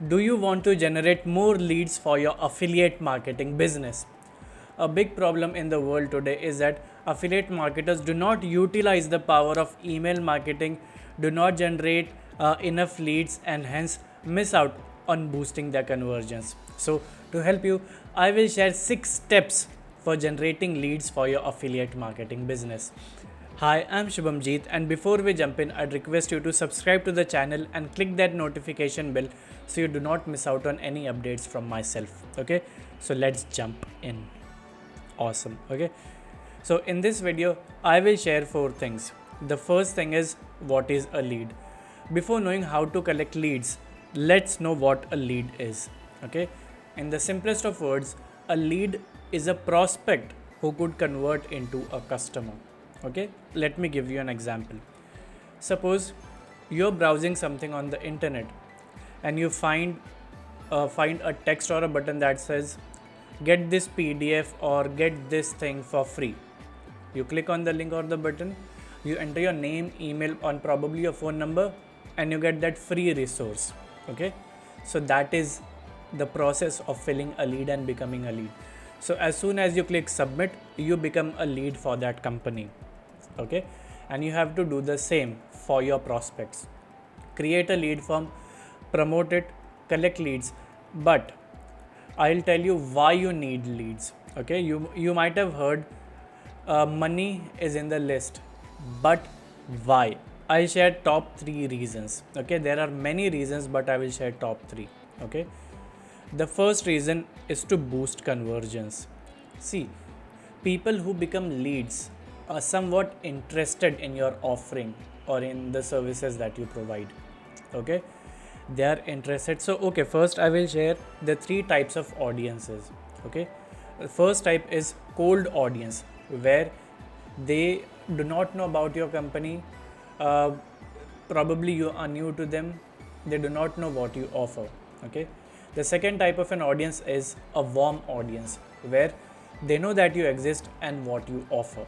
Do you want to generate more leads for your affiliate marketing business? A big problem in the world today is that affiliate marketers do not utilize the power of email marketing, do not generate enough leads, and hence miss out on boosting their conversions. So, to help you, I will share 6 steps for generating leads for your affiliate marketing business. Hi, I'm Shubhamjeet, and before we jump in, I'd request you to subscribe to the channel and click that notification bell so you do not miss out on any updates from myself. Okay, so let's jump in. Awesome. Okay, so in this video, I will share 4 things. The first thing is what is a lead. Before knowing how to collect leads, let's know what a lead is. Okay, in the simplest of words, a lead is a prospect who could convert into a customer. Okay, let me give you an example. Suppose you're browsing something on the internet and you find a text or a button that says get this PDF or get this thing for free. You click on the link or the button, you enter your name, email, and probably your phone number, and you get that free resource. Okay, so that is the process of filling a lead and becoming a lead. So as soon as you click submit, you become a lead for that company. Okay, and you have to do the same for your prospects. Create a lead form, promote it, collect leads, but I'll tell you why you need leads. Okay, you might have heard money is in the list, but why? I'll share top 3 reasons. Okay, there are many reasons, but I will share top 3. Okay, the first reason is to boost conversions. See, people who become leads are somewhat interested in your offering or in the services that you provide. Okay, they are interested. So okay, first I will share the 3 types of audiences. Okay, the first type is cold audience, where they do not know about your company. Probably you are new to them, they do not know what you offer. Okay, the second type of an audience is a warm audience, where they know that you exist and what you offer.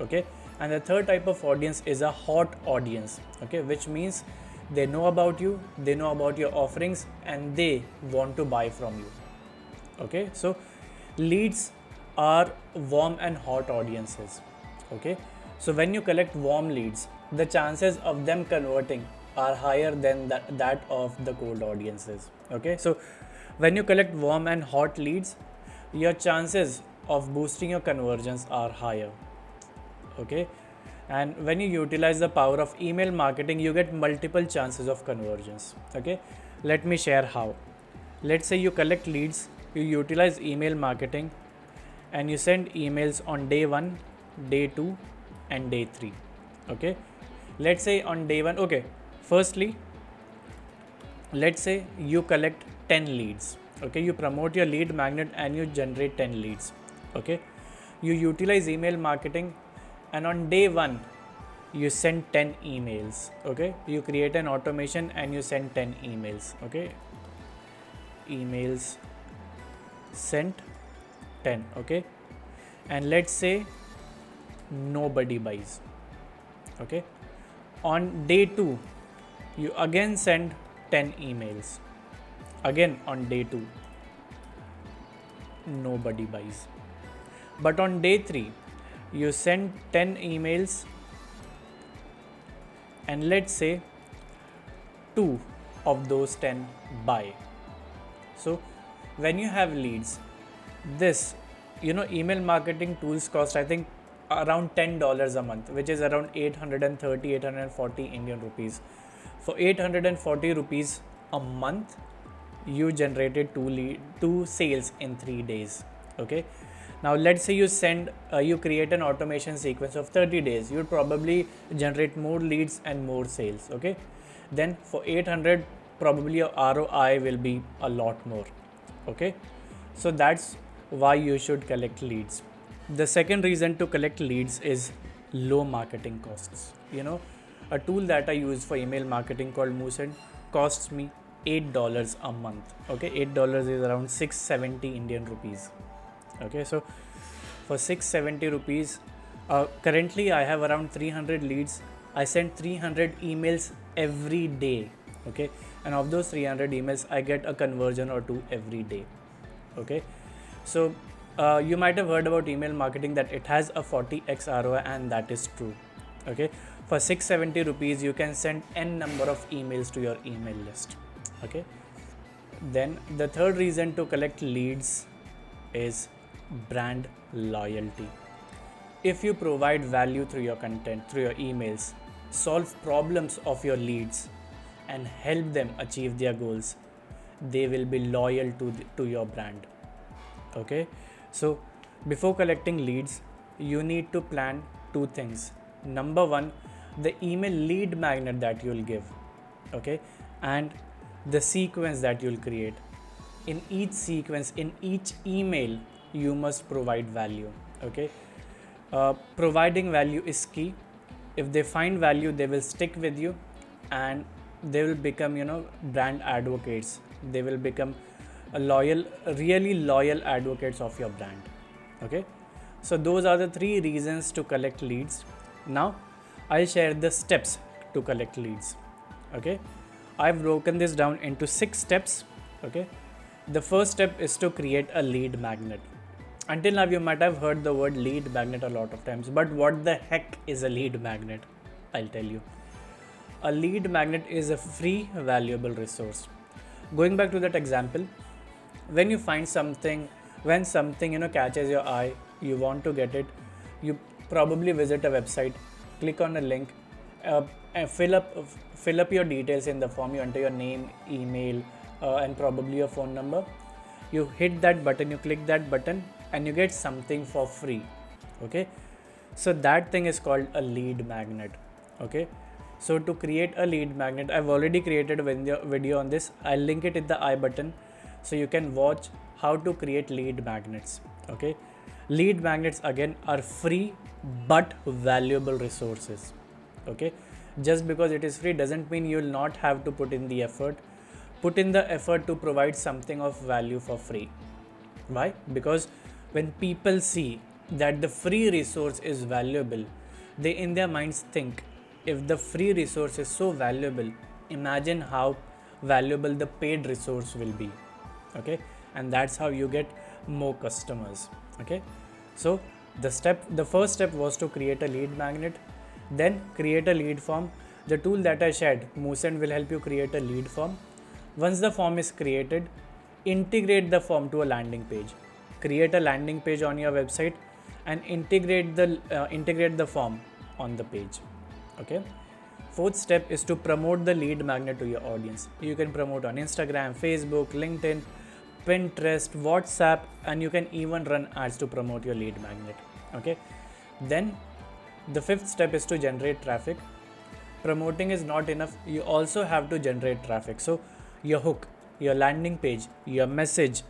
Okay, and the third type of audience is a hot audience. Okay, which means they know about you, they know about your offerings, and they want to buy from you. Okay, so leads are warm and hot audiences. Okay, so when you collect warm leads, the chances of them converting are higher than that of the cold audiences. Okay, so when you collect warm and hot leads, your chances of boosting your conversions are higher. Okay, and when you utilize the power of email marketing, you get multiple chances of conversions. Okay, let me share how. Let's say you collect leads, you utilize email marketing, and you send emails on day 1, day 2, and day 3. Okay, let's say on day 1, okay, firstly let's say you collect 10 leads. Okay, you promote your lead magnet and you generate 10 leads. Okay, you utilize email marketing, and on day 1 you send 10 emails. Okay, you create an automation and you send 10 emails. Okay, emails sent 10. Okay, and let's say nobody buys. Okay, on day 2 you again send 10 emails. Again on day 2 nobody buys. But on day 3 you send 10 emails, and let's say 2 of those 10 buy. So when you have leads, this email marketing tools cost, I think, around $10 a month, which is around 840 Indian rupees. For 840 rupees a month, you generated 2 sales in 3 days. Okay, now let's say you create an automation sequence of 30 days, you'd probably generate more leads and more sales. Okay, then for 800, probably your ROI will be a lot more. Okay, so that's why you should collect leads. The second reason to collect leads is low marketing costs. A tool that I use for email marketing called Moosend costs me $8 a month. Okay, $8 is around 670 Indian rupees. Okay, so for 670 rupees, currently I have around 300 leads. I send 300 emails every day. Okay, and of those 300 emails I get a conversion or two every day. Okay, so you might have heard about email marketing that it has a 40x ROI, and that is true. Okay, for 670 rupees you can send n number of emails to your email list. Okay, then the third reason to collect leads is brand loyalty. If you provide value through your content, through your emails, solve problems of your leads and help them achieve their goals, they will be loyal to your brand. Okay, so before collecting leads you need to plan two things. Number one, the email lead magnet that you'll give. Okay, and the sequence that you'll create. In each sequence, in each email, you must provide value. Okay, providing value is key. If they find value, they will stick with you, and they will become, brand advocates. They will become a loyal, really loyal advocates of your brand. Okay, so those are the three reasons to collect leads. Now I'll share the steps to collect leads. Okay, I've broken this down into 6 steps. Okay, the first step is to create a lead magnet. Until now you might have heard the word lead magnet a lot of times, but what the heck is a lead magnet? I'll tell you. A lead magnet is a free valuable resource. Going back to that example, when you find something, when something catches your eye, you want to get it, you probably visit a website, click on a link, and fill up your details in the form. You enter your name, email, and probably your phone number. You hit that button, you click that button, and you get something for free. Okay, so that thing is called a lead magnet. Okay, so to create a lead magnet, I've already created a video on this. I'll link it in the I button, so you can watch how to create lead magnets. Okay, lead magnets again are free but valuable resources. Okay, just because it is free doesn't mean you'll not have to put in the effort. Put in the effort to provide something of value for free. Why? Because when people see that the free resource is valuable, they in their minds think, if the free resource is so valuable, imagine how valuable the paid resource will be. Okay, and that's how you get more customers. Okay, so the first step was to create a lead magnet, then create a lead form. The tool that I shared, Moosend, will help you create a lead form. Once the form is created, integrate the form to a landing page. Create a landing page on your website and integrate the form on the page. Okay. Fourth step is to promote the lead magnet to your audience. You can promote on Instagram, Facebook, LinkedIn, Pinterest, WhatsApp, and you can even run ads to promote your lead magnet. Okay. Then the fifth step is to generate traffic. Promoting is not enough. You also have to generate traffic. So your hook, your landing page, your message,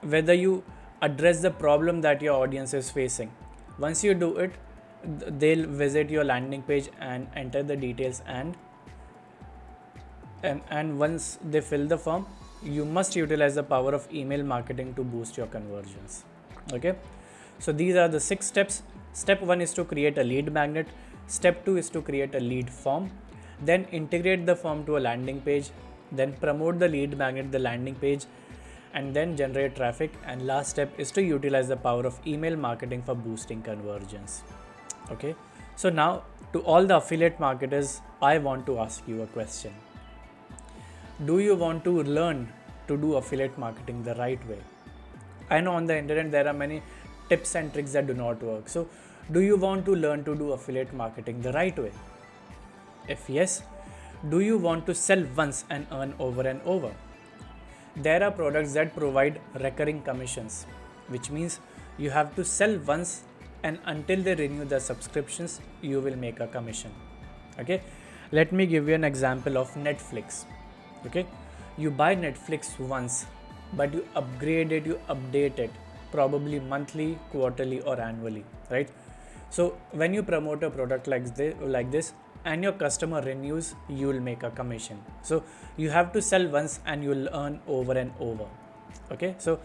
whether you address the problem that your audience is facing. Once you do it, they'll visit your landing page and enter the details, and once they fill the form, you must utilize the power of email marketing to boost your conversions. Okay, so these are the 6 steps. Step 1 is to create a lead magnet. Step 2 is to create a lead form, then integrate the form to a landing page, then promote the lead magnet, the landing page, and then generate traffic. And last step is to utilize the power of email marketing for boosting conversions. Okay, so now to all the affiliate marketers, I want to ask you a question. Do you want to learn to do affiliate marketing the right way? I know on the internet there are many tips and tricks that do not work. So do you want to learn to do affiliate marketing the right way? If yes, do you want to sell once and earn over and over? There are products that provide recurring commissions, which means you have to sell once, and until they renew the subscriptions, you will make a commission. Okay, let me give you an example of Netflix. Okay, you buy Netflix once, but you upgrade it, you update it, probably monthly, quarterly, or annually, right? So when you promote a product like this and your customer renews, you will make a commission. So you have to sell once and you will earn over and over. Okay, so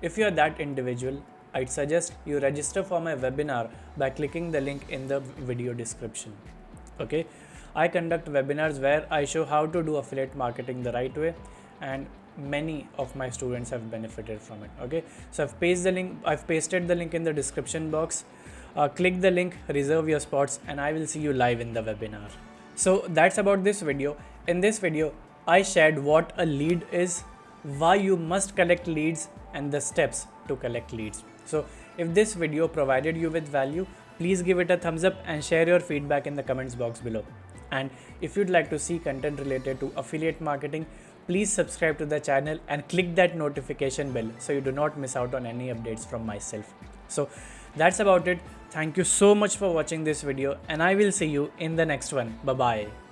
if you are that individual, I'd suggest you register for my webinar by clicking the link in the video description. Okay, I conduct webinars where I show how to do affiliate marketing the right way, and many of my students have benefited from it. Okay, so I've pasted the link in the description box. Click the link, reserve your spots, and I will see you live in the webinar. So that's about this video. In this video, I shared what a lead is, why you must collect leads, and the steps to collect leads. So if this video provided you with value, please give it a thumbs up and share your feedback in the comments box below. And if you'd like to see content related to affiliate marketing, please subscribe to the channel and click that notification bell so you do not miss out on any updates from myself. So that's about it. Thank you so much for watching this video, and I will see you in the next one. Bye bye.